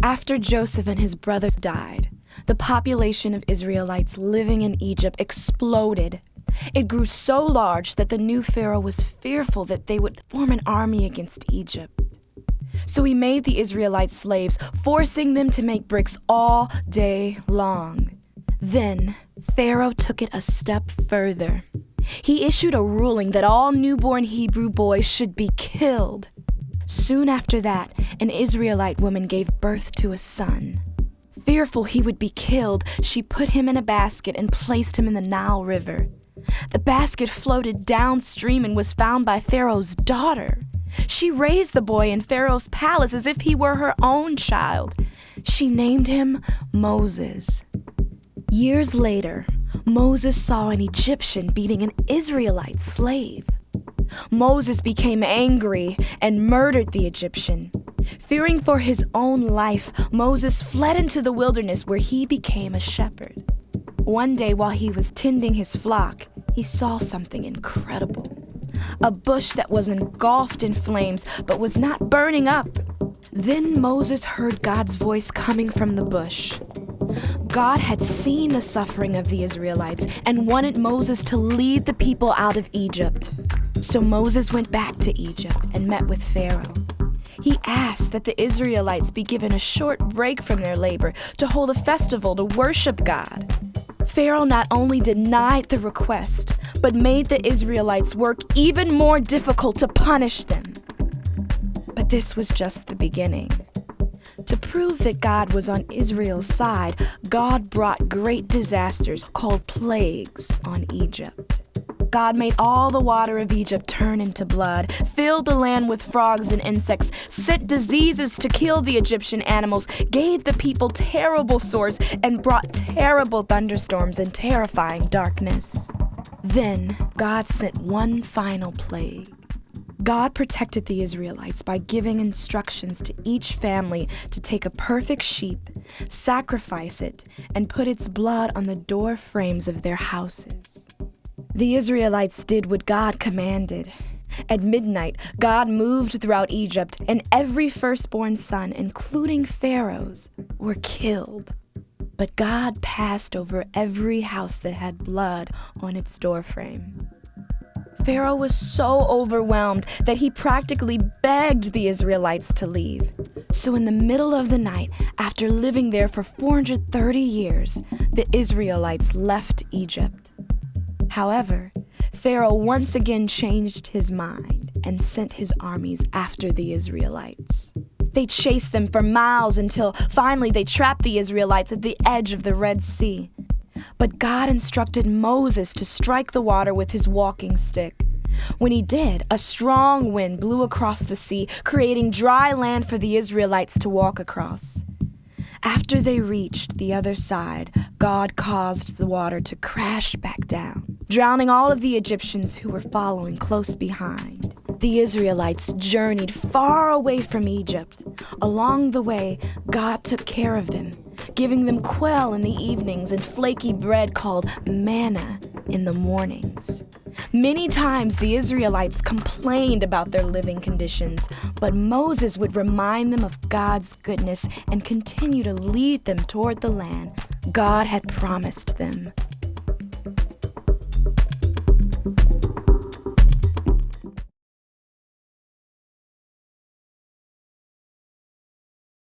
After Joseph and his brothers died, the population of Israelites living in Egypt exploded. It grew so large that the new Pharaoh was fearful that they would form an army against Egypt. So he made the Israelites slaves, forcing them to make bricks all day long. Then Pharaoh took it a step further. He issued a ruling that all newborn Hebrew boys should be killed. Soon after that, an Israelite woman gave birth to a son. Fearful he would be killed, she put him in a basket and placed him in the Nile River. The basket floated downstream and was found by Pharaoh's daughter. She raised the boy in Pharaoh's palace as if he were her own child. She named him Moses. Years later, Moses saw an Egyptian beating an Israelite slave. Moses became angry and murdered the Egyptian. Fearing for his own life, Moses fled into the wilderness where he became a shepherd. One day while he was tending his flock, he saw something incredible. A bush that was engulfed in flames but was not burning up. Then Moses heard God's voice coming from the bush. God had seen the suffering of the Israelites and wanted Moses to lead the people out of Egypt. So Moses went back to Egypt and met with Pharaoh. He asked that the Israelites be given a short break from their labor to hold a festival to worship God. Pharaoh not only denied the request, but made the Israelites work even more difficult to punish them. But this was just the beginning. To prove that God was on Israel's side, God brought great disasters called plagues on Egypt. God made all the water of Egypt turn into blood, filled the land with frogs and insects, sent diseases to kill the Egyptian animals, gave the people terrible sores, and brought terrible thunderstorms and terrifying darkness. Then God sent one final plague. God protected the Israelites by giving instructions to each family to take a perfect sheep, sacrifice it, and put its blood on the door frames of their houses. The Israelites did what God commanded. At midnight, God moved throughout Egypt, and every firstborn son, including Pharaoh's, were killed. But God passed over every house that had blood on its doorframe. Pharaoh was so overwhelmed that he practically begged the Israelites to leave. So in the middle of the night, after living there for 430 years, the Israelites left Egypt. However, Pharaoh once again changed his mind and sent his armies after the Israelites. They chased them for miles until finally they trapped the Israelites at the edge of the Red Sea. But God instructed Moses to strike the water with his walking stick. When he did, a strong wind blew across the sea, creating dry land for the Israelites to walk across. After they reached the other side, God caused the water to crash back down, drowning all of the Egyptians who were following close behind. The Israelites journeyed far away from Egypt. Along the way, God took care of them, giving them quail in the evenings and flaky bread called manna in the mornings. Many times the Israelites complained about their living conditions, but Moses would remind them of God's goodness and continue to lead them toward the land God had promised them.